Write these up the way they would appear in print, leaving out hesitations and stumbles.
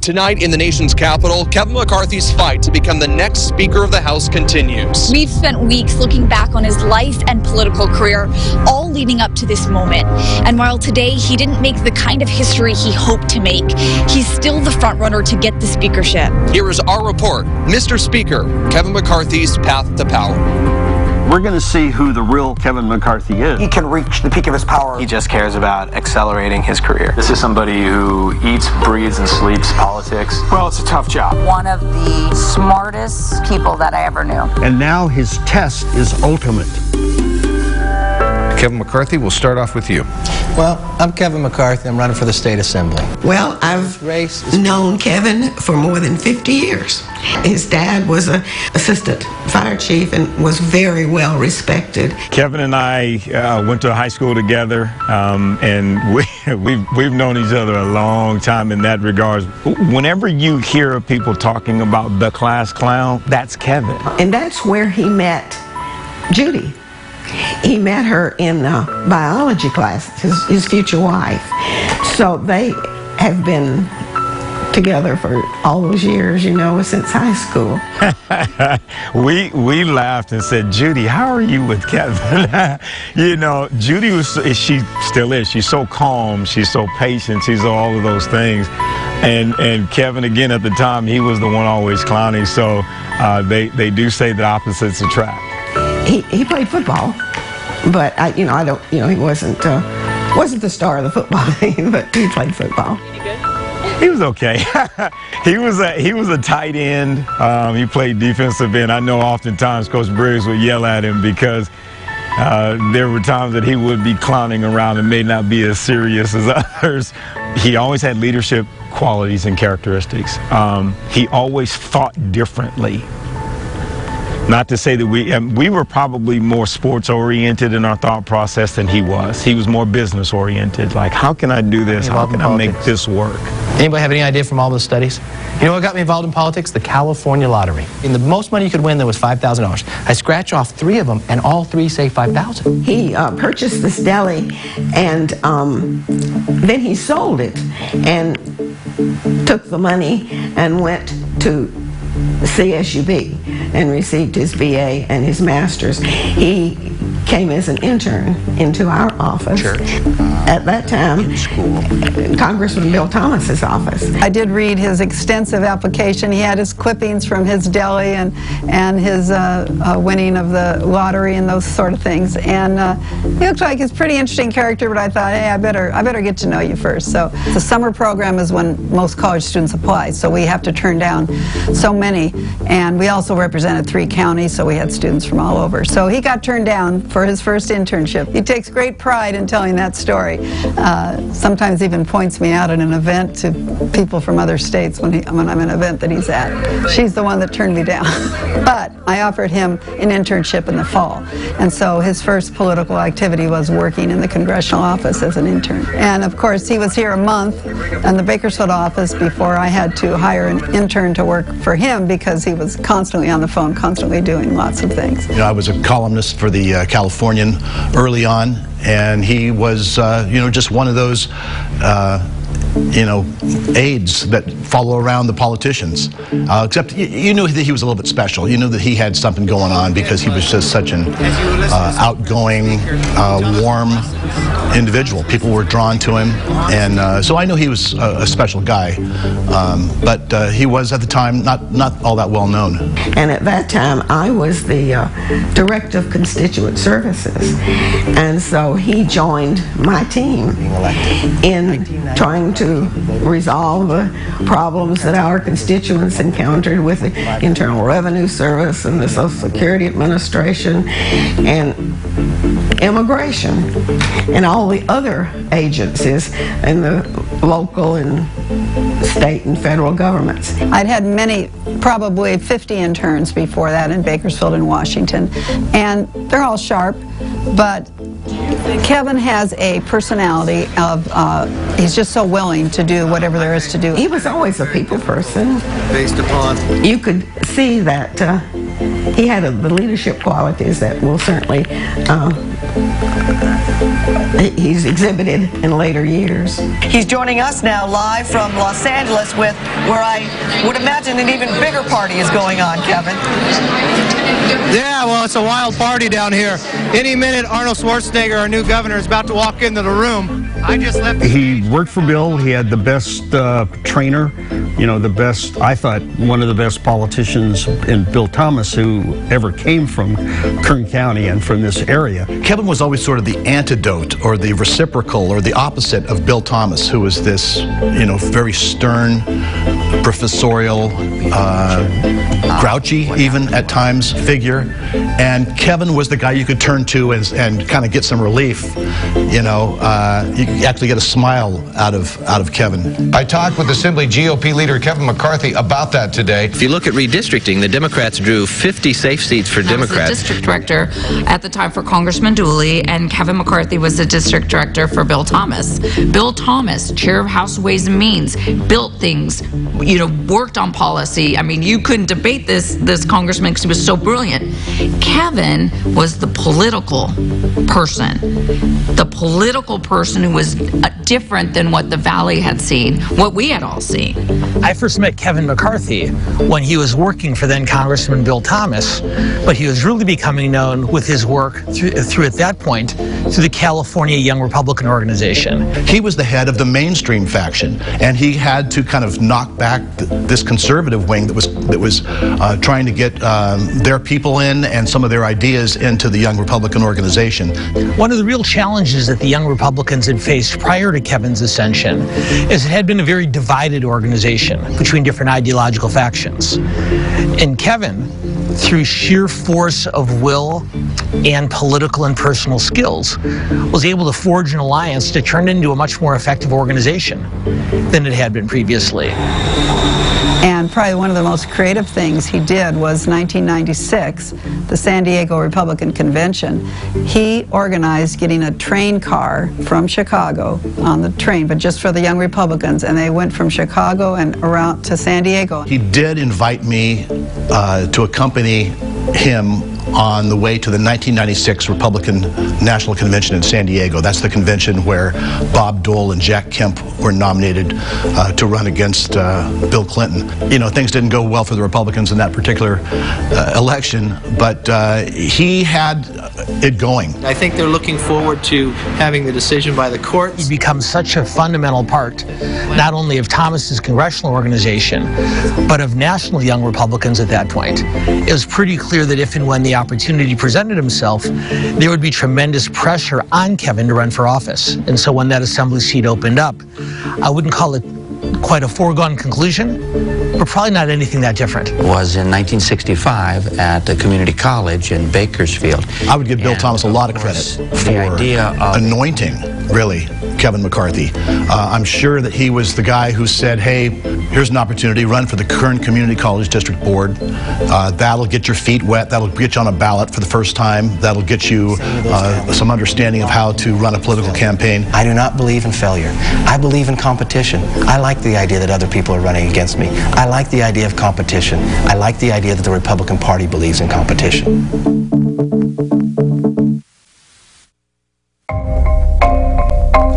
Tonight in the nation's capital, Kevin McCarthy's fight to become the next Speaker of the House continues. We've spent weeks looking back on his life and political career, all leading up to this moment. And while today he didn't make the kind of history he hoped to make, he's still the frontrunner to get the speakership. Here is our report, Mr. Speaker, Kevin McCarthy's path to power. We're going to see who the real Kevin McCarthy is. He can reach the peak of his power. He just cares about accelerating his career. This is somebody who eats, breathes, and sleeps politics. Well, it's a tough job. One of the smartest people that I ever knew. And now his test is ultimate. Kevin McCarthy, we'll start off with you. Well, I'm Kevin McCarthy. I'm running for the state assembly. Well, I've known Kevin for more than 50 years. His dad was an assistant fire chief and was very well respected. Kevin and I went to high school together, and we've known each other a long time in that regard. Whenever you hear people talking about the class clown, that's Kevin. And that's where he met Judy. He met her in biology class, his future wife. So they have been together for all those years, you know, since high school. we laughed and said, Judy, how are you with Kevin? You know, Judy she still is. She's so calm. She's so patient. She's all of those things. And Kevin, again, at the time, he was the one always clowning. So they do say that opposites attract. He played football, but he wasn't the star of the football team, but he played football. He was okay. he was a tight end. He played defensive end. I know oftentimes Coach Briggs would yell at him because there were times that he would be clowning around and may not be as serious as others. He always had leadership qualities and characteristics. He always thought differently. Not to say that we were probably more sports-oriented in our thought process than he was. He was more business-oriented. Like, how can I do this? How can I make this work? Anybody have any idea from all those studies? You know what got me involved in politics? The California lottery. And the most money you could win there was $5,000. I scratch off 3 of them, and all 3 say $5,000. He purchased this deli, and then he sold it and took the money and went to CSUB and received his BA and his master's. He came as an intern into our office. At that time, Congressman Bill Thomas's office. I did read his extensive application. He had his clippings from his deli and his winning of the lottery and those sort of things. And he looked like he's a pretty interesting character, but I thought, hey, I better get to know you first. So the summer program is when most college students apply, so we have to turn down so many. And we also represented 3 counties, so we had students from all over. So he got turned down for his first internship. He takes great pride in telling that story. Sometimes even points me out at an event to people from other states when I'm at an event that he's at. She's the one that turned me down. But I offered him an internship in the fall. And so his first political activity was working in the congressional office as an intern. And of course, he was here a month in the Bakersfield office before I had to hire an intern to work for him because he was constantly on the phone, constantly doing lots of things. You know, I was a columnist for the Californian early on, and he was, just one of those, aides that follow around the politicians. Except you knew that he was a little bit special. You knew that he had something going on because he was just such an outgoing, warm individual. People were drawn to him, and so I knew he was a special guy. But he was at the time not all that well known. And at that time, I was the director of constituent services, and so he joined my team in trying to resolve the problems that our constituents encountered with the Internal Revenue Service and the Social Security Administration and immigration and all the other agencies in the local and state and federal governments. I'd had many, probably 50 interns before that in Bakersfield and Washington, and they're all sharp, but Kevin has a personality of, he's just so willing to do whatever there is to do. He was always a people person. Based upon? You could see that he had the leadership qualities that will certainly he's exhibited in later years. He's joining us now live from Los Angeles with where I would imagine an even bigger party is going on, Kevin. Yeah, well, it's a wild party down here. Any minute, Arnold Schwarzenegger, our new governor, is about to walk into the room. I just left. He worked for Bill. He had the best trainer, you know, the best, I thought, one of the best politicians in Bill Thomas who ever came from Kern County and from this area. Kevin was always sort of the antidote or the reciprocal or the opposite of Bill Thomas, who was this, you know, very stern, professorial, grouchy even at times figure. And Kevin was the guy you could turn to and kind of get some relief. You know, you could actually get a smile out of Kevin. I talked with Assembly GOP leader Kevin McCarthy about that today. If you look at redistricting, the Democrats drew 50 safe seats for Democrats. I was the district director at the time for Congressman Dooley, and Kevin McCarthy was the district director for Bill Thomas. Bill Thomas, chair of House Ways and Means, built things, you know, worked on policy. I mean, you couldn't debate this congressman because he was so brilliant. Kevin was the political person who was different than what the Valley had seen, what we had all seen. I first met Kevin McCarthy when he was working for then Congressman Bill Thomas, but he was really becoming known with his work through at that point through the California Young Republican Organization. He was the head of the mainstream faction, and he had to kind of knock back this conservative wing that was trying to get their people in and some of their ideas into the Young Republican Organization. One of the real challenges that the Young Republicans had faced prior to Kevin's ascension is it had been a very divided organization between different ideological factions. And Kevin, through sheer force of will and political and personal skills, was able to forge an alliance to turn it into a much more effective organization than it had been previously. And probably one of the most creative things he did was 1996, the San Diego Republican Convention. He organized getting a train car from Chicago on the train, but just for the Young Republicans, and they went from Chicago and around to San Diego. He did invite me to accompany him on the way to the 1996 Republican National Convention in San Diego. That's the convention where Bob Dole and Jack Kemp were nominated to run against Bill Clinton. You know, things didn't go well for the Republicans in that particular election, but he had it going. I think they're looking forward to having the decision by the courts. He becomes such a fundamental part, not only of Thomas's congressional organization, but of national Young Republicans at that point. It was pretty clear that if and when the opportunity presented himself, there would be tremendous pressure on Kevin to run for office. And so when that assembly seat opened up, I wouldn't call it quite a foregone conclusion, but probably not anything that different. It was in 1965 at the community college in Bakersfield. I would give Bill Thomas a lot of credit for anointing, really, Kevin McCarthy. I'm sure that he was the guy who said, hey, here's an opportunity, run for the Kern Community College District Board. That'll get your feet wet, that'll get you on a ballot for the first time, that'll get you some understanding of how to run a political campaign. I do not believe in failure. I believe in competition. I like the idea that other people are running against me. I like the idea of competition. I like the idea that the Republican Party believes in competition.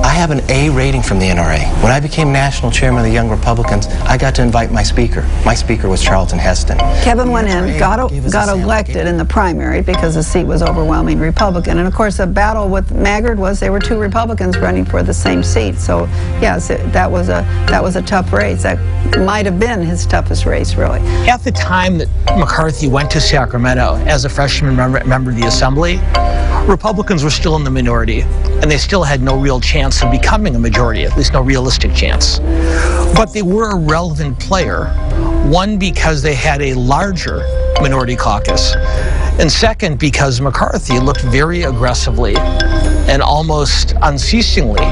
I have an A rating from the NRA. When I became national chairman of the Young Republicans, I got to invite my speaker. My speaker was Charlton Heston. Kevin went in, got elected in the primary because the seat was overwhelming Republican. And of course, the battle with Maggard was they were two Republicans running for the same seat. So yes, that was a tough race. That might have been his toughest race, really. At the time that McCarthy went to Sacramento as a freshman member of the Assembly, Republicans were still in the minority, and they still had no real chance of becoming a majority, at least no realistic chance. But they were a relevant player, one, because they had a larger minority caucus, and second, because McCarthy looked very aggressively and almost unceasingly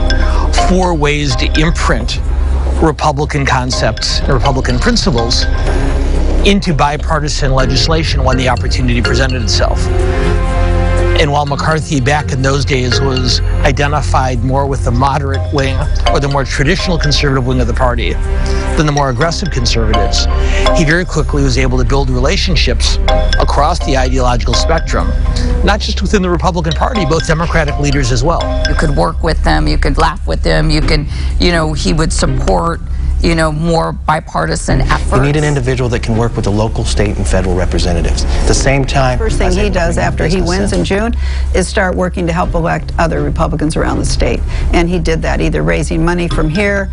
for ways to imprint Republican concepts and Republican principles into bipartisan legislation when the opportunity presented itself. And while McCarthy back in those days was identified more with the moderate wing or the more traditional conservative wing of the party than the more aggressive conservatives, he very quickly was able to build relationships across the ideological spectrum, not just within the Republican Party, both Democratic leaders as well. You could work with them, you could laugh with them, you can, he would support more bipartisan efforts. You need an individual that can work with the local, state, and federal representatives. At the same time, first thing he does after he wins in June is start working to help elect other Republicans around the state. And he did that, either raising money from here,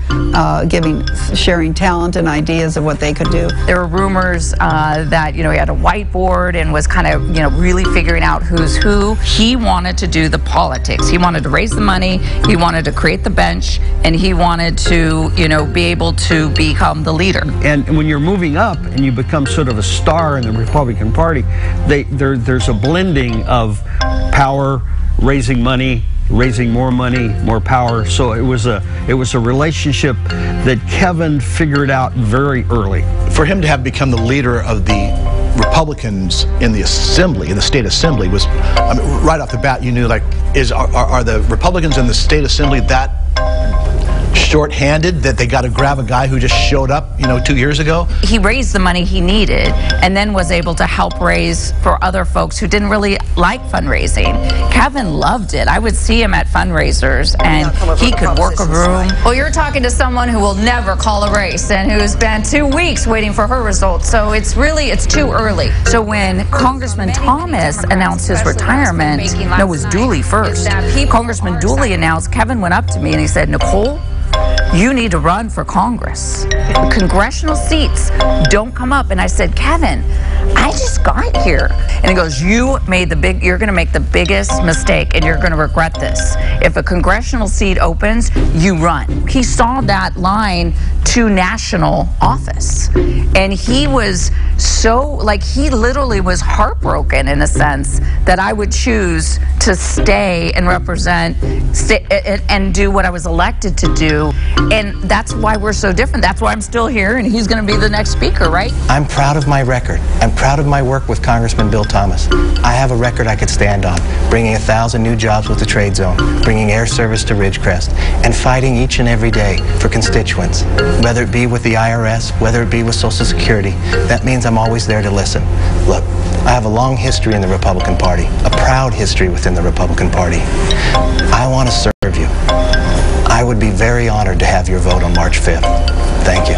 sharing talent and ideas of what they could do. There were rumors that, he had a whiteboard and was kind of, really figuring out who's who. He wanted to do the politics. He wanted to raise the money, he wanted to create the bench, and he wanted to, be able to become the leader. And when you're moving up and you become sort of a star in the Republican Party, there's a blending of power, raising money, raising more money, more power. So it was a relationship that Kevin figured out very early. For him to have become the leader of the Republicans in the assembly, in the state assembly, was, right off the bat, you knew, like, are the Republicans in the state assembly that short-handed that they got to grab a guy who just showed up, 2 years ago? He raised the money he needed and then was able to help raise for other folks who didn't really like fundraising. Kevin loved it. I would see him at fundraisers and he could work a room. Well, you're talking to someone who will never call a race and who's been 2 weeks waiting for her results. So it's too early. So when Congressman Thomas announced his retirement, no, it was Dooley first. Congressman Dooley announced, Kevin went up to me and he said, "Nicole, you need to run for Congress. Congressional seats don't come up." And I said, "Kevin, I just got here." And he goes, you're going to make the biggest mistake and you're going to regret this. If a congressional seat opens, you run. He saw that line to national office. And he was he literally was heartbroken in a sense that I would choose to stay and represent and do what I was elected to do. And that's why we're so different. That's why I'm still here and he's going to be the next speaker, right? I'm proud of my record. I'm proud of my work with Congressman Bill Thomas. I have a record I could stand on, bringing 1,000 new jobs with the trade zone, bringing air service to Ridgecrest, and fighting each and every day for constituents, whether it be with the IRS, whether it be with Social Security. That means I'm always there to listen. Look, I have a long history in the Republican Party, a proud history within the Republican Party. I want to serve you. I would be very honored to have your vote on March 5th. Thank you.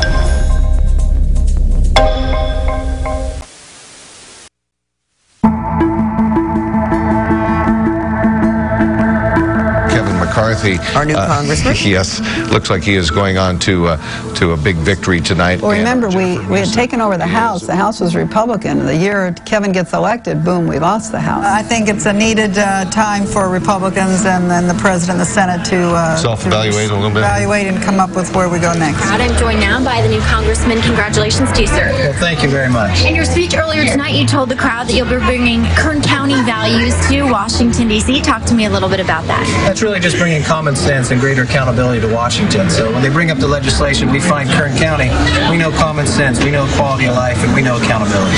Kevin McCarthy, our new congressman. Yes, looks like he is going on to a big victory tonight. Well, remember, we had taken over the House. The House was Republican. The year Kevin gets elected, boom, we lost the House. I think it's a needed time for Republicans and then the President and the Senate to self-evaluate a little bit. Evaluate and come up with where we go next. I'm joined now by the new congressman. Congratulations to you, sir. Well, thank you very much. In your speech earlier tonight, you told the crowd that you'll be bringing Kern County values to Washington, D.C. Talk to me a little bit about that. That's really just bringing common sense and greater accountability to Washington. So when they bring up the legislation, we find Kern County, we know common sense, we know quality of life, and we know accountability.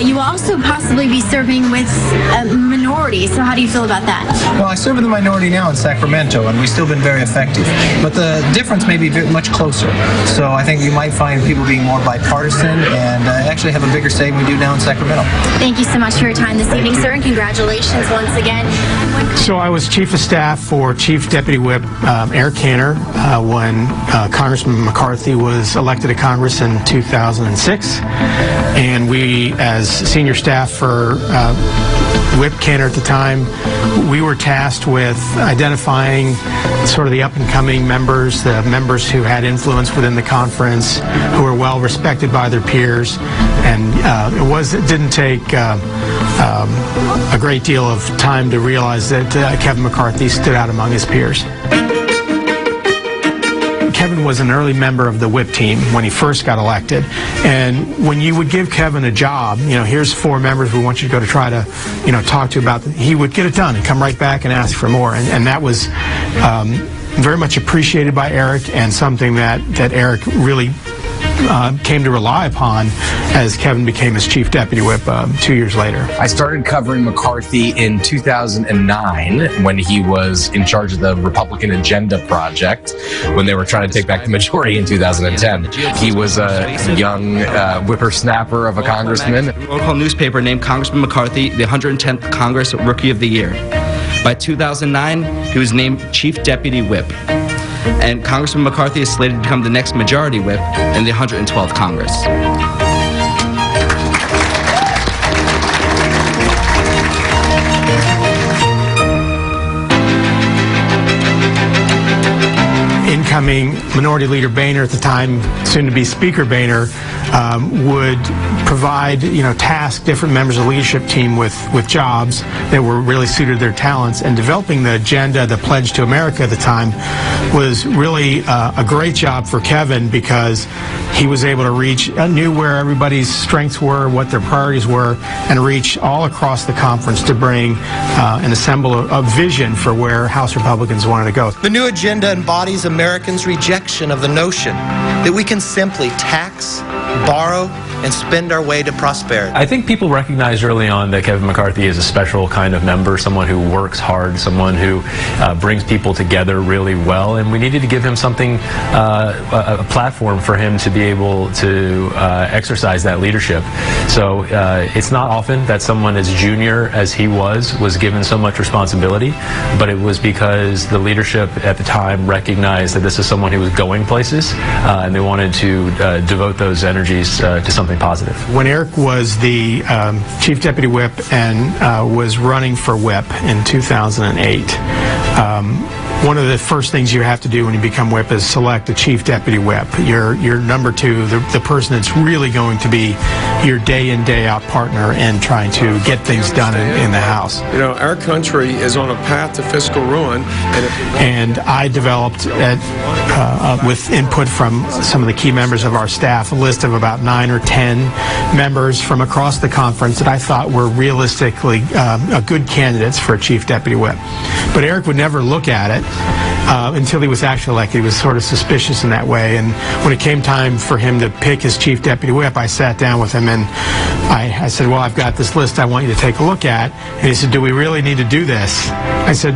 You will also possibly be serving with minorities, so how do you feel about that? Well, I serve with the minority now in Sacramento, and we've still been very effective. But the difference may be much closer. So I think you might find people being more bipartisan and actually have a bigger say than we do now in Sacramento. Thank you so much for your time this evening, sir, and congratulations once again. So I was Chief of Staff for Chief Deputy Whip Eric Cantor when Congressman McCarthy was elected to Congress in 2006. And we, as senior staff for Whip Cantor at the time, we were tasked with identifying sort of the up-and-coming members, the members who had influence within the conference, who were well respected by their peers. And it didn't take a great deal of time to realize that Kevin McCarthy stood out among his peers. Kevin was an early member of the Whip team when he first got elected, and when you would give Kevin a job, here's 4 members we want you to go to try to, talk to about, he would get it done and come right back and ask for more, and that was very much appreciated by Eric, and something that Eric really came to rely upon as Kevin became his chief deputy whip 2 years later. I started covering McCarthy in 2009 when he was in charge of the Republican Agenda Project when they were trying to take back the majority in 2010. He was a young whippersnapper of a congressman. A local newspaper named Congressman McCarthy the 110th Congress Rookie of the Year. By 2009, he was named Chief Deputy Whip. And Congressman McCarthy is slated to become the next Majority Whip in the 112th Congress. Incoming Minority Leader Boehner, at the time soon-to-be Speaker Boehner, would provide, task different members of the leadership team with jobs that were really suited to their talents. And developing the agenda, the Pledge to America at the time, was really a great job for Kevin because he was able to reach, knew where everybody's strengths were, what their priorities were, and reach all across the conference to bring and assemble a vision for where House Republicans wanted to go. The new agenda embodies Americans' rejection of the notion that we can simply tax, borrow, and spend our way to prosperity. I think people recognized early on that Kevin McCarthy is a special kind of member, someone who works hard, someone who brings people together really well, and we needed to give him something, a platform for him to be able to exercise that leadership. So it's not often that someone as junior as he was given so much responsibility, but it was because the leadership at the time recognized that this is someone who was going places, and they wanted to devote those energies to something positive. When Eric was the chief deputy whip and was running for whip in 2008, one of the first things you have to do when you become whip is select a chief deputy whip. Your number two, the person that's really going to be your day in, day out partner in trying to get things done in the House. Our country is on a path to fiscal ruin. And I developed, with input from some of the key members of our staff, a list of about 9 or 10 members from across the conference that I thought were realistically good candidates for a chief deputy whip. But Eric would never look at it until he was actually elected. He was sort of suspicious in that way. And when it came time for him to pick his chief deputy whip, I sat down with him and I said, well, I've got this list I want you to take a look at. And he said, do we really need to do this? I said,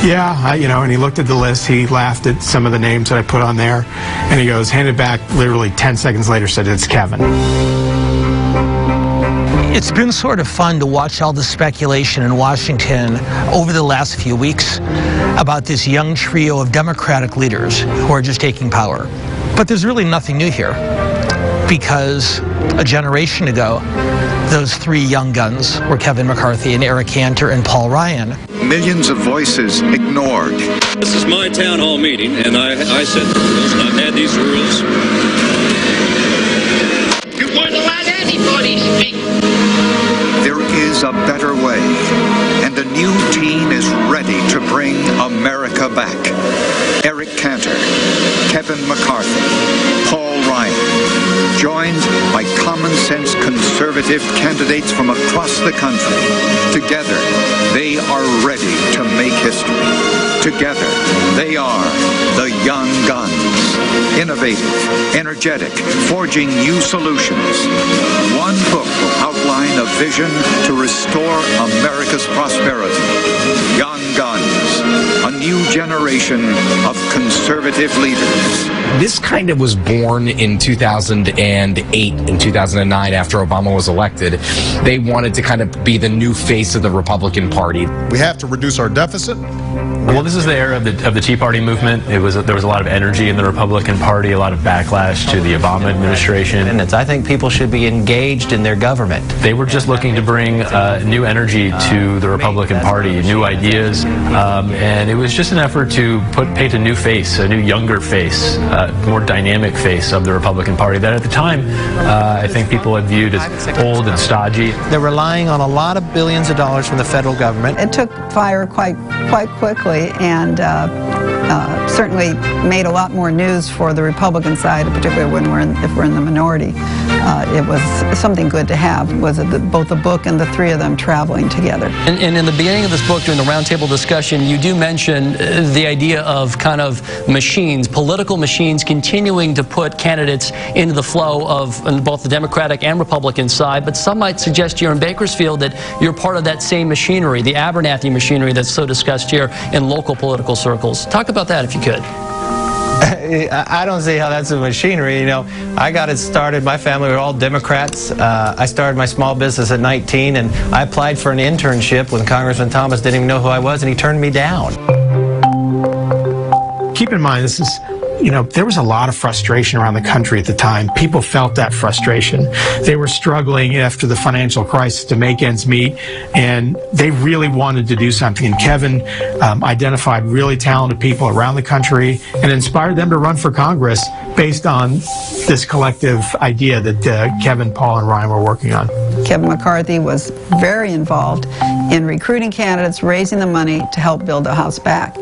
yeah, and he looked at the list. He laughed at some of the names that I put on there. And he goes, handed back literally 10 seconds later, said, it's Kevin. It's been sort of fun to watch all the speculation in Washington over the last few weeks about this young trio of Democratic leaders who are just taking power. But there's really nothing new here, because a generation ago, those three young guns were Kevin McCarthy and Eric Cantor and Paul Ryan. Millions of voices ignored. This is my town hall meeting, and I set the rules, and I've had these rules. You won't allow anybody to speak. There is a better way, and a new team is ready to bring America back. Eric Cantor, Kevin McCarthy, Paul Ryan, joined by common-sense conservative candidates from across the country. Together, they are ready to make history. Together, they are the Young Guns. Innovative, energetic, forging new solutions. One book will outline a vision to restore America's prosperity. Young Guns, a new generation of conservative leaders. This kind of was born in 2008 and 2009 after Obama was elected. They wanted to kind of be the new face of the Republican Party. We have to reduce our deficit. Well, this is the era of the Tea Party movement. There was a lot of energy in the Republican Party, a lot of backlash to the Obama administration. And I think people should be engaged in their government. They were just looking to bring new energy to the Republican Party, new ideas, and it was just an effort to paint a new face, a new younger face, more dynamic face of the Republican Party that at the time I think people had viewed as old and stodgy. They're relying on a lot of billions of dollars from the federal government. It took fire quite quickly, and certainly made a lot more news for the Republican side, particularly when if we're in the minority. It was something good to have, was both the book and the three of them traveling together. And in the beginning of this book, during the roundtable discussion, you do mention the idea of kind of machines, political machines, continuing to put candidates into the flow of both the Democratic and Republican side. But some might suggest here in Bakersfield that you're part of that same machinery, the Abernathy machinery that's so discussed here in local political circles. Talk about that if you could. I don't see how that's a machinery. You know, I got it started. My family were all Democrats. I started my small business at 19, and I applied for an internship when Congressman Thomas didn't even know who I was, and he turned me down. Keep in mind, this is, you know, there was a lot of frustration around the country at the time. People felt that frustration. They were struggling after the financial crisis to make ends meet, and they really wanted to do something. And Kevin identified really talented people around the country and inspired them to run for Congress based on this collective idea that Kevin, Paul, and Ryan were working on. Kevin McCarthy was very involved in recruiting candidates, raising the money to help build the House back,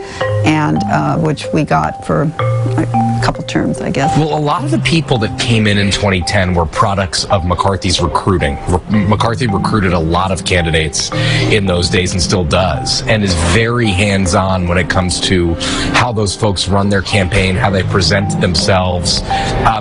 and which we got for a couple terms, I guess. Well, a lot of the people that came in 2010 were products of McCarthy's recruiting. McCarthy recruited a lot of candidates in those days and still does, and is very hands-on when it comes to how those folks run their campaign, how they present themselves.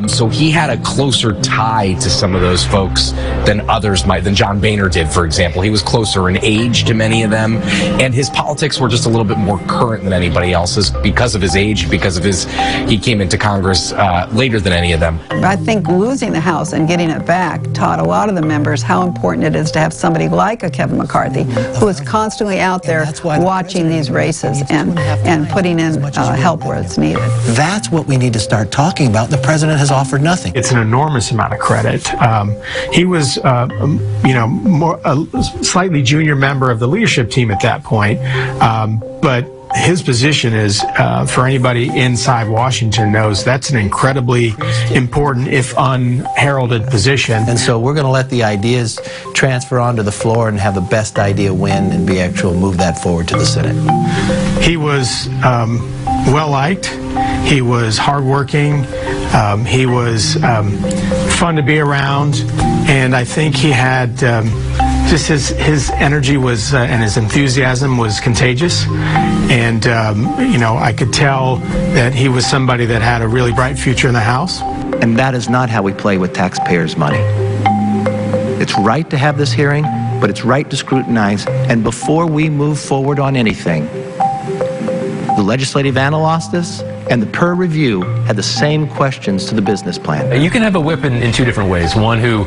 So he had a closer tie to some of those folks than others might, than John Boehner did, for example. He was closer in age to many of them, and his politics were just a little bit more current than anybody else's because of his age, because of he came into Congress later than any of them. I think losing the House and getting it back taught a lot of the members how important it is to have somebody like a Kevin McCarthy who is constantly out there watching these races and putting in help where it's needed. That's what we need to start talking about. The president has offered nothing. It's an enormous amount of credit. He was, you know, a slightly junior member of the leadership team at that point, but his position is, for anybody inside Washington knows, that's an incredibly important, if unheralded, position. And so we're going to let the ideas transfer onto the floor and have the best idea win and be able to move that forward to the Senate. He was well-liked. He was hardworking. He was fun to be around. And I think he had just his energy was and his enthusiasm was contagious, and you know, I could tell that he was somebody that had a really bright future in the House. And that is not how we play with taxpayers' money. It's right to have this hearing, but it's right to scrutinize. And before we move forward on anything, the legislative analysts and the peer review had the same questions to the business plan. You can have a whip in two different ways. One who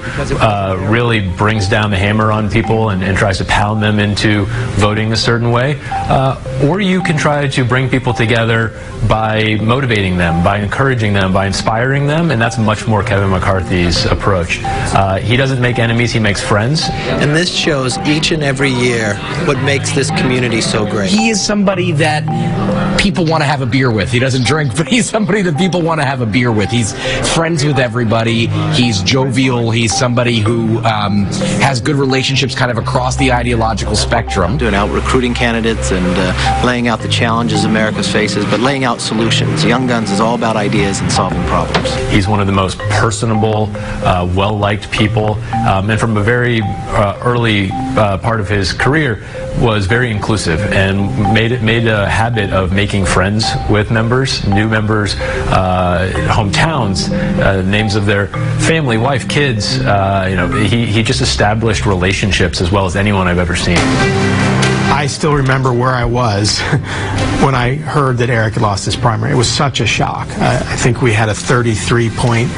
really brings down the hammer on people and tries to pound them into voting a certain way. Or you can try to bring people together by motivating them, by encouraging them, by inspiring them, and that's much more Kevin McCarthy's approach. He doesn't make enemies, he makes friends. And this shows each and every year what makes this community so great. He is somebody that people want to have a beer with. He doesn't drink, but he's somebody that people want to have a beer with. He's friends with everybody. He's jovial. He's somebody who has good relationships kind of across the ideological spectrum. Doing out recruiting candidates and laying out the challenges America faces, but laying out solutions. Young Guns is all about ideas and solving problems. He's one of the most personable, well-liked people, and from a very early part of his career was very inclusive and made a habit of making friends with members, new members, hometowns, names of their family, wife, kids. You know, he just established relationships as well as anyone I've ever seen. I still remember where I was when I heard that Eric had lost his primary. It was such a shock. I think we had a 33-point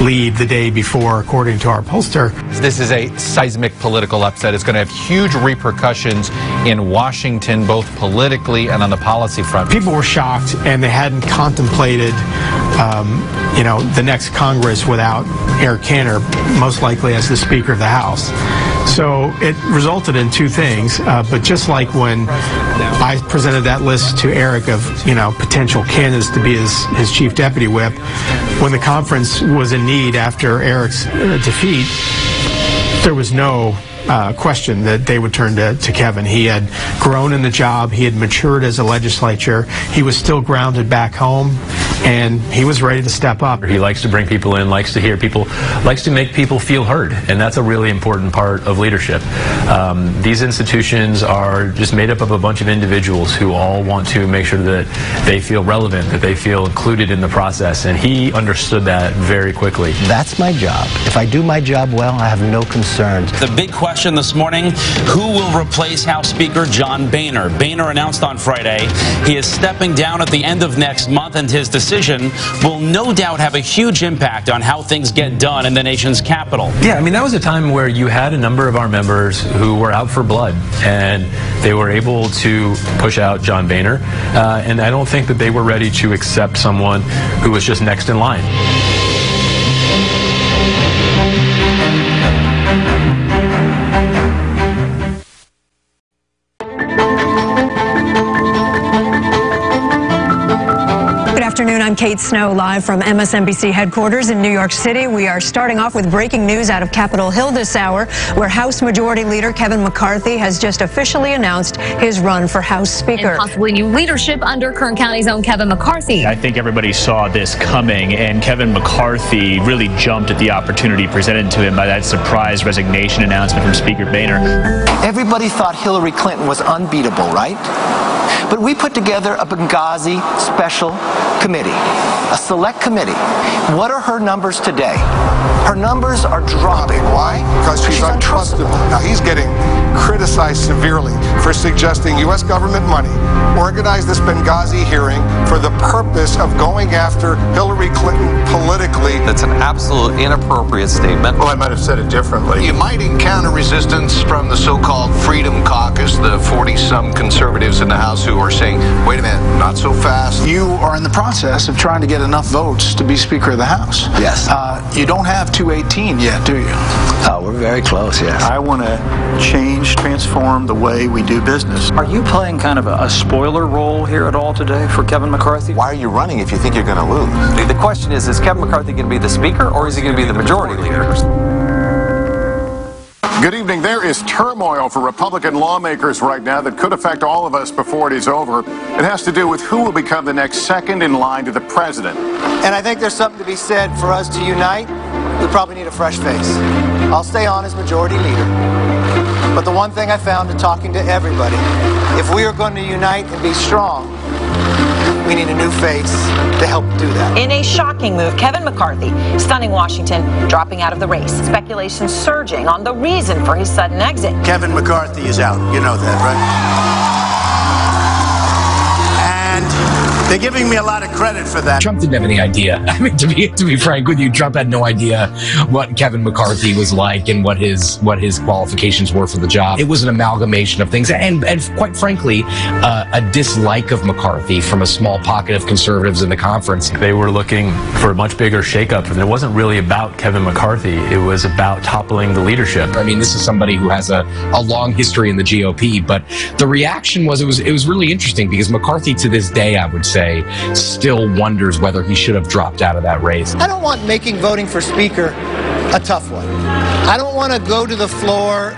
lead the day before, according to our pollster. This is a seismic political upset. It's going to have huge repercussions in Washington, both politically and on the policy front. People were shocked, and they hadn't contemplated, you know, the next Congress without Eric Cantor, most likely as the Speaker of the House. So it resulted in two things, but just like when I presented that list to Eric of, you know, potential candidates to be his chief deputy whip, when the conference was in need after Eric's defeat, there was no question that they would turn to Kevin. He had grown in the job. He had matured as a legislature. He was still grounded back home, and he was ready to step up. He likes to bring people in, likes to hear people, likes to make people feel heard, and that's a really important part of leadership. These institutions are just made up of a bunch of individuals who all want to make sure that they feel relevant, that they feel included in the process, and he understood that very quickly. That's my job. If I do my job well, I have no concerns. The big question this morning, who will replace House Speaker John Boehner? Boehner announced on Friday he is stepping down at the end of next month, and his decision will no doubt have a huge impact on how things get done in the nation's capital. Yeah, I mean, that was a time where you had a number of our members who were out for blood, and they were able to push out John Boehner, and I don't think that they were ready to accept someone who was just next in line. I'm Kate Snow, live from MSNBC headquarters in New York City. We are starting off with breaking news out of Capitol Hill this hour, where House Majority Leader Kevin McCarthy has just officially announced his run for House Speaker. And possibly new leadership under Kern County's own Kevin McCarthy. I think everybody saw this coming, and Kevin McCarthy really jumped at the opportunity presented to him by that surprise resignation announcement from Speaker Boehner. Everybody thought Hillary Clinton was unbeatable, right? But we put together a Benghazi special committee, a select committee. What are her numbers today? Her numbers are dropping. Why? Because she's untrustable. Now, he's getting criticized severely for suggesting U.S. government money organized this Benghazi hearing for the purpose of going after Hillary Clinton politically. That's an absolute inappropriate statement. Well, I might have said it differently. You might encounter resistance from the so-called Freedom Caucus, the 40-some conservatives in the House who are saying, wait a minute, not so fast. You are in the process of trying to get enough votes to be Speaker of the House. Yes. You don't have 218 yet, do you? We're very close, yes. I want to change, transform the way we do business. Are you playing kind of a spoiler role here at all today for Kevin McCarthy? Why are you running if you think you're going to lose? The question is Kevin McCarthy going to be the Speaker, or is he going to be the Majority Leader? Good evening. There is turmoil for Republican lawmakers right now that could affect all of us before it is over. It has to do with who will become the next second in line to the president. And I think there's something to be said for us to unite. We probably need a fresh face. I'll stay on as Majority Leader. But the one thing I found in talking to everybody, if we are going to unite and be strong, we need a new face to help do that. In a shocking move, Kevin McCarthy stunning Washington, dropping out of the race. Speculation surging on the reason for his sudden exit. Kevin McCarthy is out. You know that, right? And they're giving me a lot of credit for that. Trump didn't have any idea. I mean, to be frank with you, Trump had no idea what Kevin McCarthy was like and what his qualifications were for the job. It was an amalgamation of things, and quite frankly, a dislike of McCarthy from a small pocket of conservatives in the conference. They were looking for a much bigger shakeup, and it wasn't really about Kevin McCarthy. It was about toppling the leadership. I mean, this is somebody who has a long history in the GOP, but the reaction was it was really interesting because McCarthy, to this day, I would say, still wonders whether he should have dropped out of that race. I don't want making voting for Speaker a tough one. I don't want to go to the floor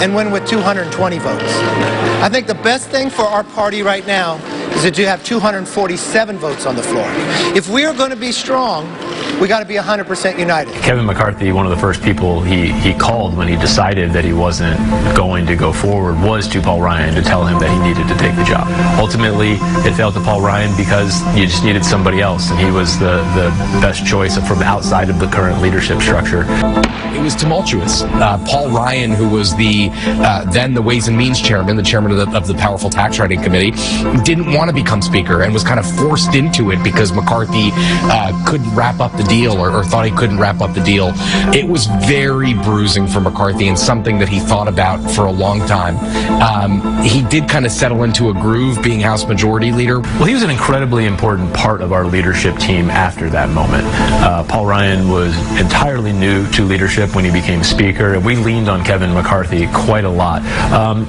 and win with 220 votes. I think the best thing for our party right now is that you have 247 votes on the floor. If we are going to be strong, we got to be 100% united. Kevin McCarthy, one of the first people he called when he decided that he wasn't going to go forward was to Paul Ryan to tell him that he needed to take the job. Ultimately, it fell to Paul Ryan because you just needed somebody else, and he was the best choice from outside of the current leadership structure. It was tumultuous. Paul Ryan, who was then the Ways and Means chairman, the chairman of the powerful tax writing committee, didn't want to become Speaker and was kind of forced into it because McCarthy couldn't wrap up the deal or thought he couldn't wrap up the deal. It was very bruising for McCarthy and something that he thought about for a long time. He did kind of settle into a groove being House Majority Leader. Well, he was an incredibly important part of our leadership team after that moment. Paul Ryan was entirely new to leadership when he became Speaker, and we leaned on Kevin McCarthy quite a lot.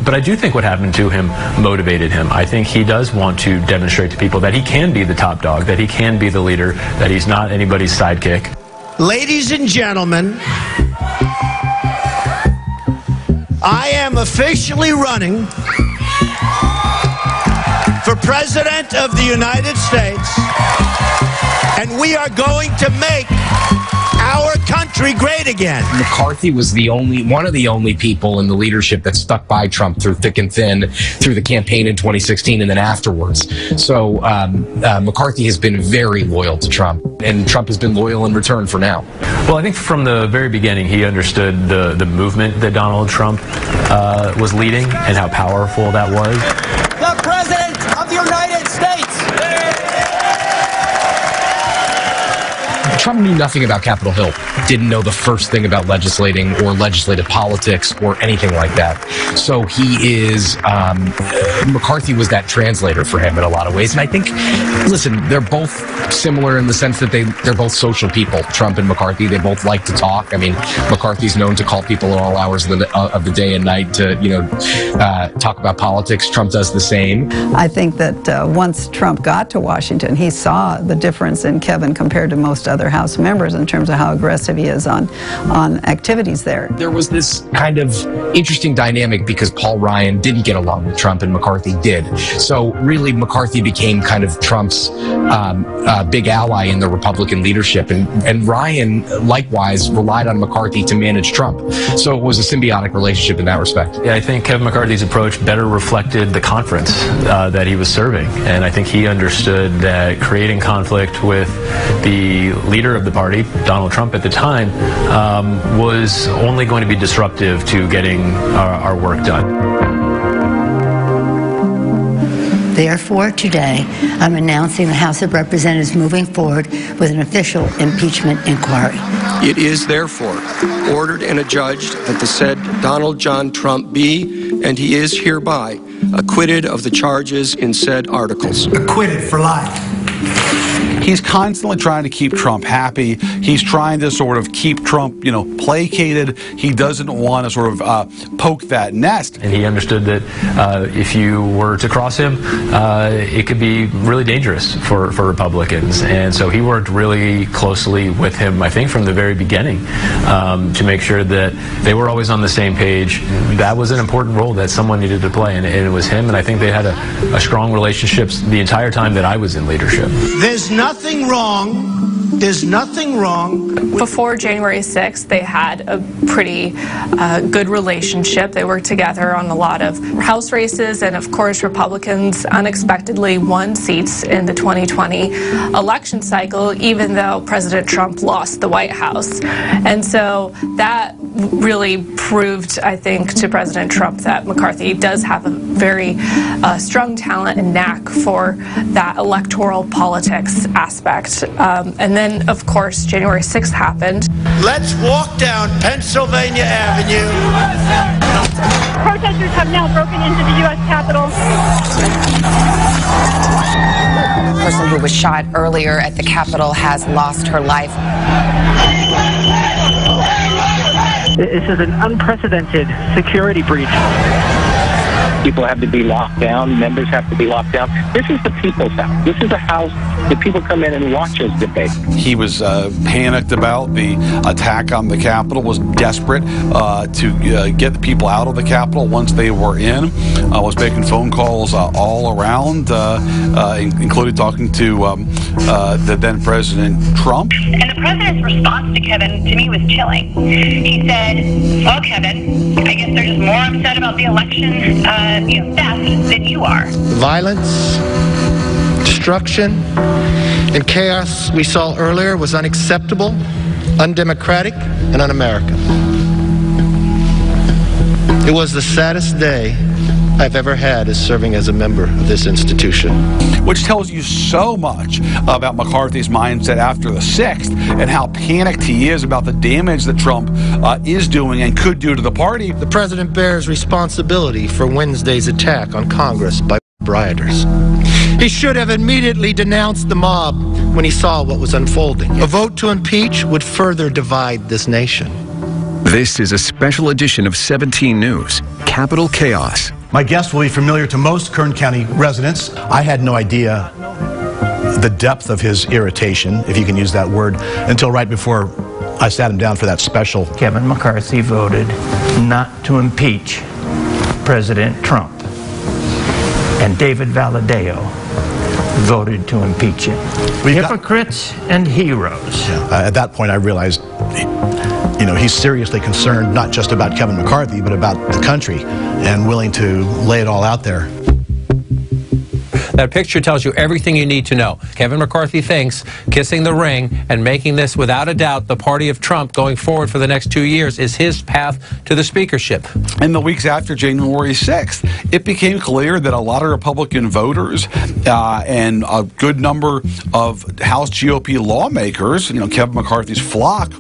But I do think what happened to him motivated him. I think he does want to demonstrate to people that he can be the top dog, that he can be the leader, that he's not anybody's sidekick. Ladies and gentlemen, I am officially running for President of the United States, and we are going to make our country great again. McCarthy was one of the only people in the leadership that stuck by Trump through thick and thin, through the campaign in 2016 and then afterwards. So McCarthy has been very loyal to Trump, and Trump has been loyal in return for now. Well, I think from the very beginning, he understood the movement that Donald Trump was leading and how powerful that was. The President of the United States. Trump knew nothing about Capitol Hill, didn't know the first thing about legislating or legislative politics or anything like that. So he is, McCarthy was that translator for him in a lot of ways. And I think, listen, they're both similar in the sense that they're both social people, Trump and McCarthy. They both like to talk. I mean, McCarthy's known to call people at all hours of the day and night to, talk about politics. Trump does the same. I think that once Trump got to Washington, he saw the difference in Kevin compared to most other House members in terms of how aggressive he is on activities there. There was this kind of interesting dynamic because Paul Ryan didn't get along with Trump and McCarthy did. So really McCarthy became kind of Trump's big ally in the Republican leadership, and Ryan likewise relied on McCarthy to manage Trump. So it was a symbiotic relationship in that respect. Yeah, I think Kevin McCarthy's approach better reflected the conference that he was serving, and I think he understood that creating conflict with the leader of the party, Donald Trump at the time, was only going to be disruptive to getting our work done. Therefore, today, I'm announcing the House of Representatives moving forward with an official impeachment inquiry. It is therefore ordered and adjudged that the said Donald John Trump be, and he is hereby, acquitted of the charges in said articles. Acquitted for life. He's constantly trying to keep Trump happy. He's trying to sort of keep Trump, placated. He doesn't want to sort of poke that nest. And he understood that if you were to cross him, it could be really dangerous for Republicans. And so he worked really closely with him, I think, from the very beginning to make sure that they were always on the same page. That was an important role that someone needed to play, and it was him. And I think they had a strong relationship the entire time that I was in leadership. There's nothing wrong. There's nothing wrong. Before January 6th, they had a pretty good relationship. They worked together on a lot of House races, and of course, Republicans unexpectedly won seats in the 2020 election cycle, even though President Trump lost the White House. And so that really proved, I think, to President Trump that McCarthy does have a very strong talent and knack for that electoral politics aspect. And then, of course, January 6th happened. Let's walk down Pennsylvania Avenue. Protesters have now broken into the U.S. Capitol. The person who was shot earlier at the Capitol has lost her life. This is an unprecedented security breach. People have to be locked down. Members have to be locked down. This is the people's house. This is a house that people come in and watch us debate. He was panicked about the attack on the Capitol, was desperate to get the people out of the Capitol once they were in, was making phone calls all around, including talking to the then President Trump. And the president's response to Kevin, to me, was chilling. He said, well, Kevin, I guess they're just more upset about the election theft than you are. Violence, destruction, and chaos we saw earlier was unacceptable, undemocratic, and un-American. It was the saddest day I've ever had as serving as a member of this institution. Which tells you so much about McCarthy's mindset after the 6th and how panicked he is about the damage that Trump is doing and could do to the party. The president bears responsibility for Wednesday's attack on Congress by rioters. He should have immediately denounced the mob when he saw what was unfolding. A vote to impeach would further divide this nation. This is a special edition of 17 News, Capitol Chaos. My guest will be familiar to most Kern County residents. I had no idea the depth of his irritation, if you can use that word, until right before I sat him down for that special. Kevin McCarthy voted not to impeach President Trump. And David Valadao voted to impeach him. Hypocrites and heroes. At that point, I realized, he's seriously concerned not just about Kevin McCarthy, but about the country, and willing to lay it all out there. That picture tells you everything you need to know. Kevin McCarthy thinks kissing the ring and making this, without a doubt, the party of Trump going forward for the next 2 years is his path to the speakership. In the weeks after January 6th, it became clear that a lot of Republican voters and a good number of House GOP lawmakers, Kevin McCarthy's flock,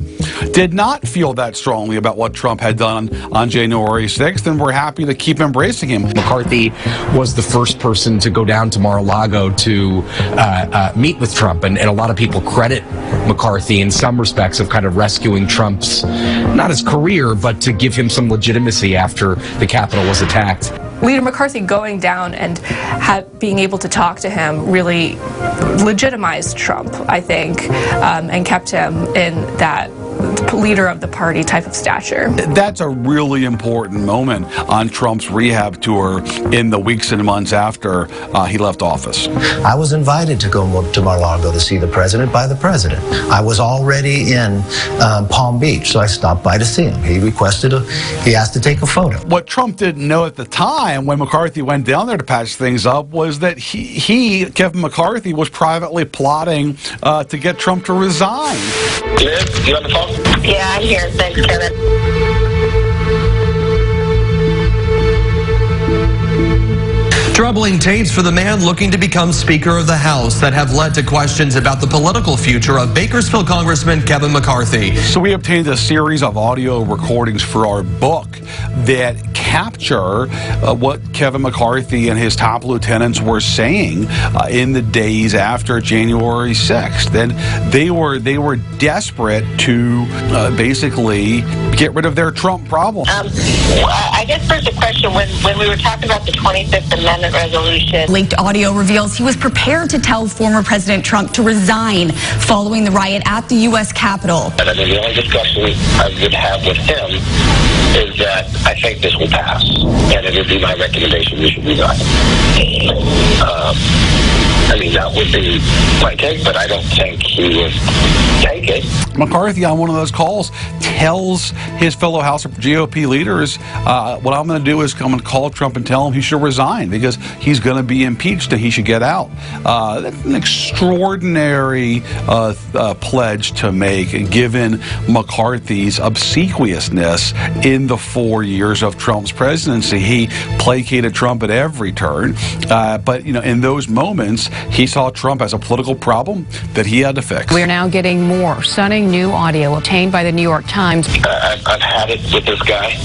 did not feel that strongly about what Trump had done on January 6th and were happy to keep embracing him. McCarthy was the first person to go down to Mar-a-Lago to meet with Trump, and a lot of people credit McCarthy in some respects of kind of rescuing Trump's, not his career, but to give him some legitimacy after the Capitol was attacked. Leader McCarthy going down and being able to talk to him really legitimized Trump, I think, and kept him in that leader of the party type of stature. That's a really important moment on Trump's rehab tour in the weeks and months after he left office. I was invited to go to Mar-a-Lago to see the president by the president. I was already in Palm Beach, so I stopped by to see him. He asked to take a photo. What Trump didn't know at the time when McCarthy went down there to patch things up was that Kevin McCarthy, was privately plotting to get Trump to resign. Liz, you on the phone? Yeah, I'm here. Thanks, Kevin. Troubling tapes for the man looking to become Speaker of the House that have led to questions about the political future of Bakersfield Congressman Kevin McCarthy. So we obtained a series of audio recordings for our book that capture what Kevin McCarthy and his top lieutenants were saying in the days after January 6th. And they were desperate to basically get rid of their Trump problem. I guess there's a question when we were talking about the 25th Amendment resolution. Leaked audio reveals he was prepared to tell former President Trump to resign following the riot at the U.S. Capitol. And I mean, the only discussion I would have with him is that I think this will pass, and it would be my recommendation you should resign. I mean, that would be my take, but I don't think he would take it. McCarthy, on one of those calls, tells his fellow House GOP leaders, what I'm going to do is come and call Trump and tell him he should resign because he's going to be impeached and he should get out. That's an extraordinary pledge to make, given McCarthy's obsequiousness in the 4 years of Trump's presidency. He placated Trump at every turn, but in those moments, he saw Trump as a political problem that he had to fix. We are now getting more stunning new audio obtained by the New York Times. I've had it with this guy.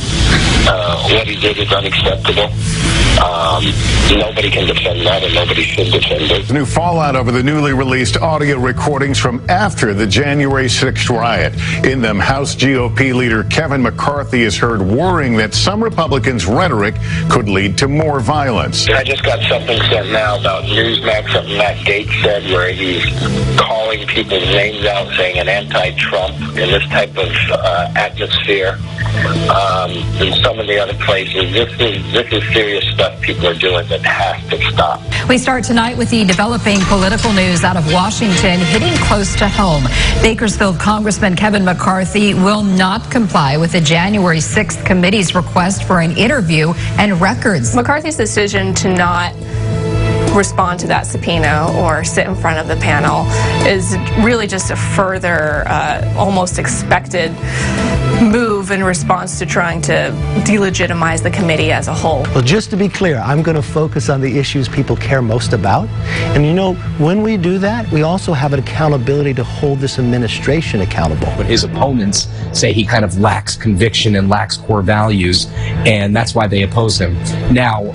What he did is unacceptable. Nobody can defend that, and nobody should defend it. New fallout over the newly released audio recordings from after the January 6th riot. In them, House GOP leader Kevin McCarthy is heard worrying that some Republicans' rhetoric could lead to more violence. I just got something sent now about Newsmax, something Matt Gaetz said, where he's calling people's names out, saying an anti-Trump in this type of atmosphere. In some of the other places, this is serious stuff people are doing that has to stop. We start tonight with the developing political news out of Washington hitting close to home. Bakersfield Congressman Kevin McCarthy will not comply with the January 6th committee's request for an interview and records. McCarthy's decision to not respond to that subpoena or sit in front of the panel is really just a further, almost expected move in response to trying to delegitimize the committee as a whole. Well, just to be clear, I'm going to focus on the issues people care most about. And when we do that, we also have an accountability to hold this administration accountable. But his opponents say he kind of lacks conviction and lacks core values, and that's why they oppose him. Now,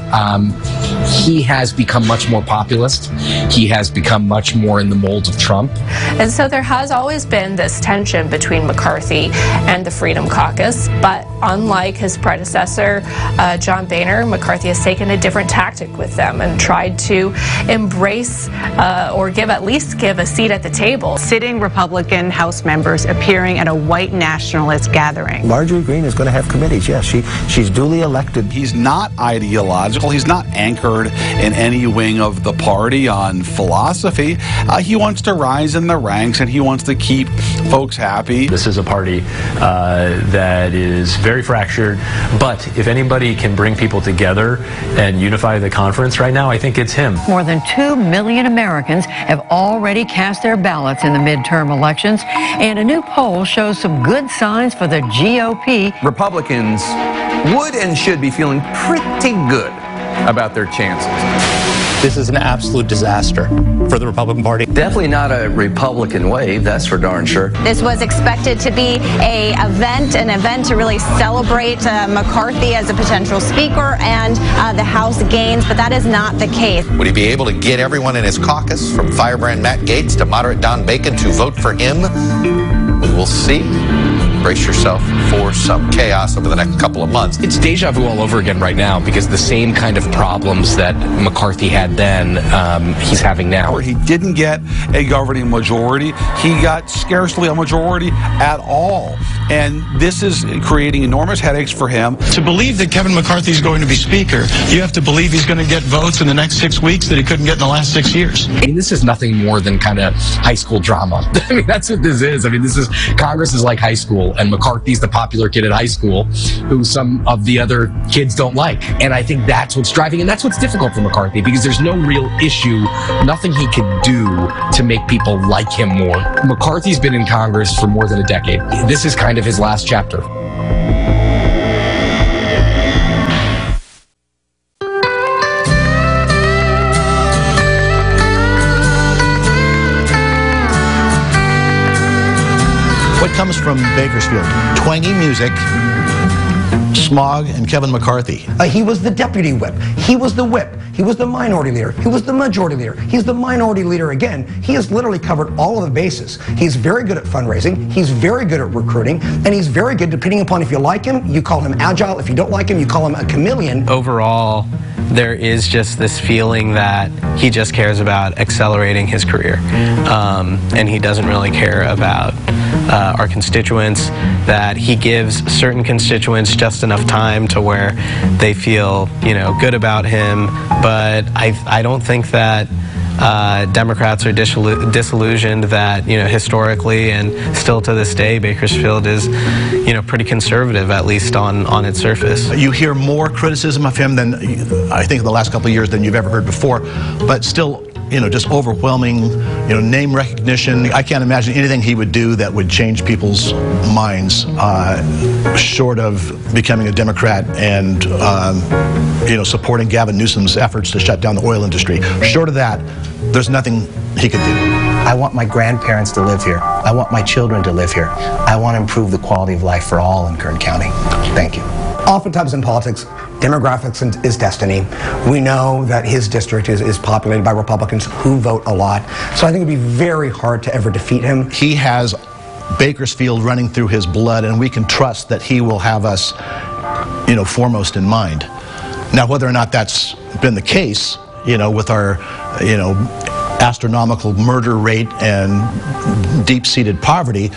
he has become much more populist. He has become much more in the mold of Trump. And so there has always been this tension between McCarthy and the Freedom Caucus, but unlike his predecessor, John Boehner, McCarthy has taken a different tactic with them and tried to embrace or at least give a seat at the table. Sitting Republican House members appearing at a white nationalist gathering. Marjorie Greene is going to have committees, yes. She's duly elected. He's not ideological. He's not anchored in any wing of the party on philosophy. He wants to rise in the ranks, and he wants to keep folks happy. This is a party that is very fractured, but if anybody can bring people together and unify the conference right now, I think it's him. More than 2 million Americans have already cast their ballots in the midterm elections, and a new poll shows some good signs for the GOP. Republicans would and should be feeling pretty good about their chances. This is an absolute disaster for the Republican Party. Definitely not a Republican wave, that's for darn sure. This was expected to be an event to really celebrate McCarthy as a potential speaker and the House gains, but that is not the case. Would he be able to get everyone in his caucus, from firebrand Matt Gaetz to moderate Don Bacon, to vote for him? We will see. Brace yourself for some chaos over the next couple of months. It's deja vu all over again right now, because the same kind of problems that McCarthy had then, he's having now. He didn't get a governing majority. He got scarcely a majority at all. And this is creating enormous headaches for him. To believe that Kevin McCarthy is going to be Speaker, you have to believe he's going to get votes in the next 6 weeks that he couldn't get in the last 6 years. I mean, this is nothing more than kind of high school drama. I mean, that's what this is. I mean, Congress is like high school, and McCarthy's the popular kid at high school who some of the other kids don't like. And I think that's what's driving, and that's what's difficult for McCarthy, because there's no real issue, nothing he could do to make people like him more. McCarthy's been in Congress for more than a decade. This is kind of his last chapter. What comes from Bakersfield? Twangy music, smog, and Kevin McCarthy. He was the deputy whip. He was the whip. He was the minority leader. He was the majority leader. He's the minority leader again. He has literally covered all of the bases. He's very good at fundraising. He's very good at recruiting. And he's very good, depending upon if you like him, you call him agile. If you don't like him, you call him a chameleon. Overall, there is just this feeling that he just cares about accelerating his career. And he doesn't really care about our constituents, that he gives certain constituents just enough time to where they feel, good about him. But I don't think that Democrats are disillusioned that, historically and still to this day, Bakersfield is, pretty conservative, at least on its surface. You hear more criticism of him than, I think, in the last couple of years than you've ever heard before, but still, just overwhelming, name recognition. I can't imagine anything he would do that would change people's minds, short of becoming a Democrat and, supporting Gavin Newsom's efforts to shut down the oil industry. Short of that, there's nothing he could do. I want my grandparents to live here. I want my children to live here. I want to improve the quality of life for all in Kern County. Thank you. Oftentimes in politics, demographics is destiny. We know that his district is populated by Republicans who vote a lot. So I think it would be very hard to ever defeat him. He has Bakersfield running through his blood, and we can trust that he will have us, foremost in mind. Now, whether or not that's been the case, with our, astronomical murder rate and deep-seated poverty,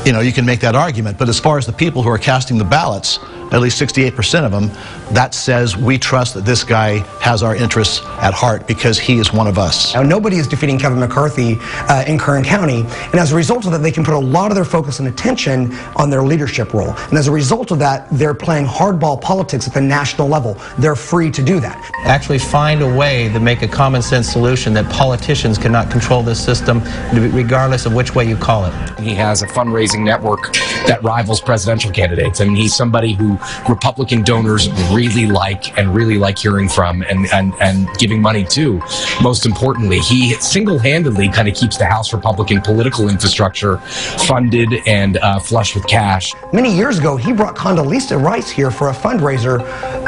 you can make that argument. But as far as the people who are casting the ballots, at least 68% of them, that says we trust that this guy has our interests at heart because he is one of us. Now, nobody is defeating Kevin McCarthy in Kern County, and as a result of that, they can put a lot of their focus and attention on their leadership role. And as a result of that, they're playing hardball politics at the national level. They're free to do that. Actually find a way to make a common sense solution that politicians cannot control this system, regardless of which way you call it. He has a fundraising network that rivals presidential candidates. I mean, he's somebody who Republican donors really like and really like hearing from and giving money to. Most importantly, he single-handedly kind of keeps the House Republican political infrastructure funded and flush with cash. Many years ago, he brought Condoleezza Rice here for a fundraiser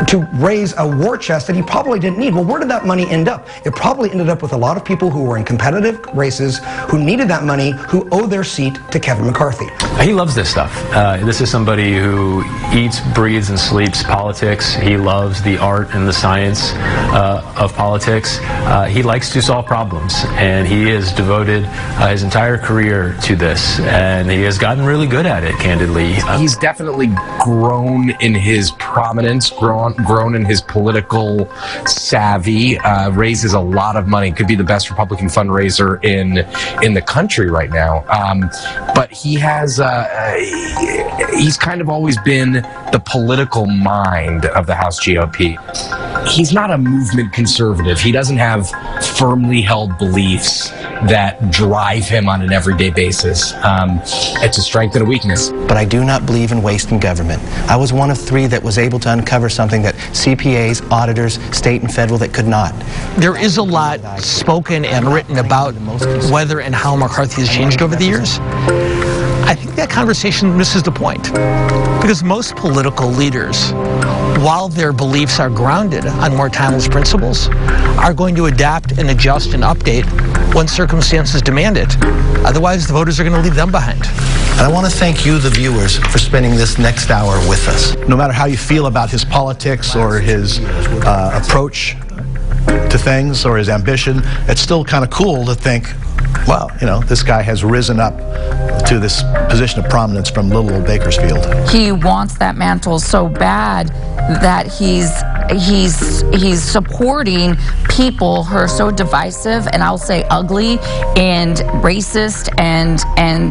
to raise a war chest that he probably didn't need. Well, where did that money end up? It probably ended up with a lot of people who were in competitive races, who needed that money, who owe their seat to Kevin McCarthy. He loves this stuff. This is somebody who eats, breathes, and sleeps politics. He loves the art and the science of politics. He likes to solve problems, and he has devoted his entire career to this, and he has gotten really good at it, candidly. He's definitely grown in his prominence, grown in his political savvy, raises a lot of money, could be the best Republican fundraiser in the country right now. But he has, he's kind of always been the political mind of the House GOP. He's not a movement conservative. He doesn't have firmly held beliefs that drive him on an everyday basis. It's a strength and a weakness. But I do not believe in wasting government. I was one of 3 that was able to uncover something that CPAs, auditors, state and federal, that could not. There is a lot spoken and written about whether and how McCarthy has changed over the years. I think that conversation misses the point, because most political leaders, while their beliefs are grounded on more timeless principles, are going to adapt and adjust and update when circumstances demand it. Otherwise, the voters are going to leave them behind. And I want to thank you, the viewers, for spending this next hour with us. No matter how you feel about his politics or his approach to things or his ambition, it's still kind of cool to think, well, you know, this guy has risen up to this position of prominence from little old Bakersfield. He wants that mantle so bad that he's supporting people who are so divisive, and I'll say ugly and racist and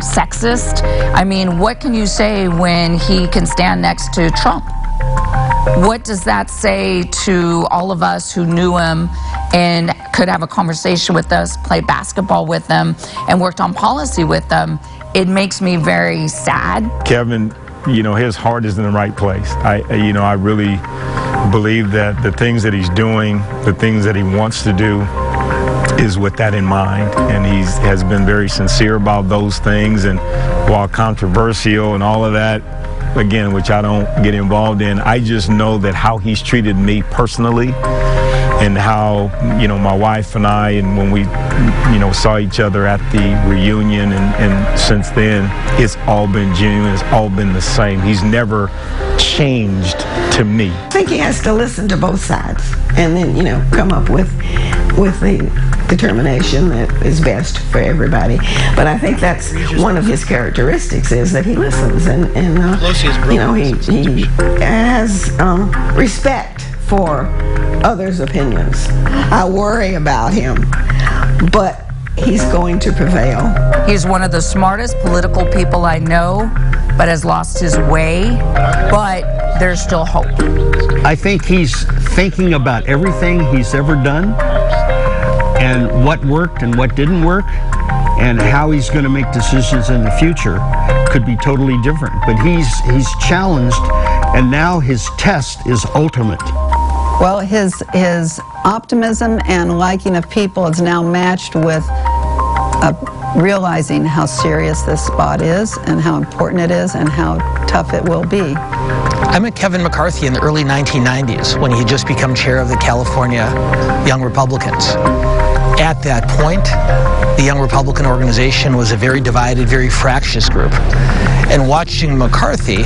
sexist. I mean, what can you say when he can stand next to Trump? What does that say to all of us who knew him and could have a conversation with us, play basketball with them, and worked on policy with them? It makes me very sad. Kevin, you know, his heart is in the right place. I really believe that the things that he's doing, the things that he wants to do, is with that in mind, and he has been very sincere about those things. And while controversial and all of that, again, which I don't get involved in, I just know that how he's treated me personally, and how, you know, my wife and I, and when we, you know, saw each other at the reunion, and since then, it's all been genuine, it's all been the same. He's never changed to me. I think he has to listen to both sides and then, you know, come up with the determination that is best for everybody. But I think that's one of his characteristics, is that he listens, and you know, he has respect for others' opinions. I worry about him, but he's going to prevail. He's one of the smartest political people I know, but has lost his way. But there's still hope. I think he's thinking about everything he's ever done, and what worked and what didn't work, and how he's going to make decisions in the future could be totally different. But he's challenged, and now his test is ultimate. Well, his optimism and liking of people is now matched with realizing how serious this spot is and how important it is and how tough it will be. I met Kevin McCarthy in the early 1990s when he had just become chair of the California Young Republicans. At that point, the Young Republican organization was a very divided, very fractious group. And watching McCarthy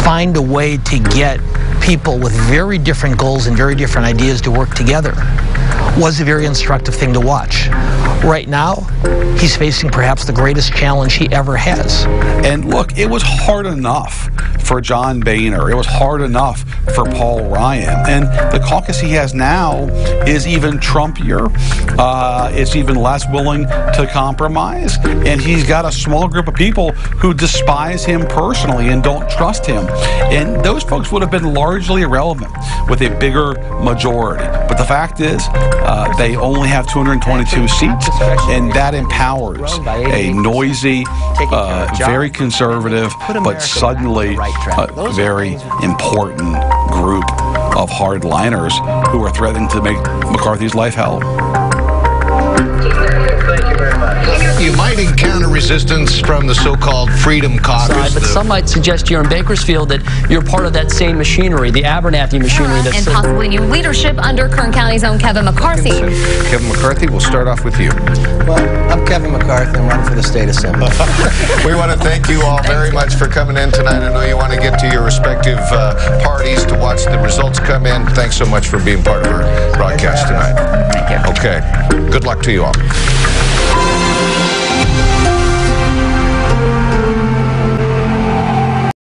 find a way to get people with very different goals and very different ideas to work together was a very instructive thing to watch. Right now, he's facing perhaps the greatest challenge he ever has. And look, it was hard enough for John Boehner. It was hard enough for Paul Ryan. And the caucus he has now is even Trumpier. It's even less willing to compromise. And he's got a small group of people who despise him personally and don't trust him. And those folks would have been largely irrelevant with a bigger majority. But the fact is, they only have 222 seats, and that empowers a noisy, very conservative, but suddenly a very important group of hardliners who are threatening to make McCarthy's life hell. You might encounter resistance from the so-called Freedom Caucus. But some might suggest here in Bakersfield that you're part of that same machinery, the Abernathy machinery. And possibly new leadership under Kern County's own Kevin McCarthy. Kevin McCarthy, we'll start off with you. Well, I'm Kevin McCarthy. I'm running for the state assembly. We want to thank you all very much for coming in tonight. I know you want to get to your respective parties to watch the results come in. Thanks so much for being part of our broadcast tonight. Thank you. Okay. Good luck to you all.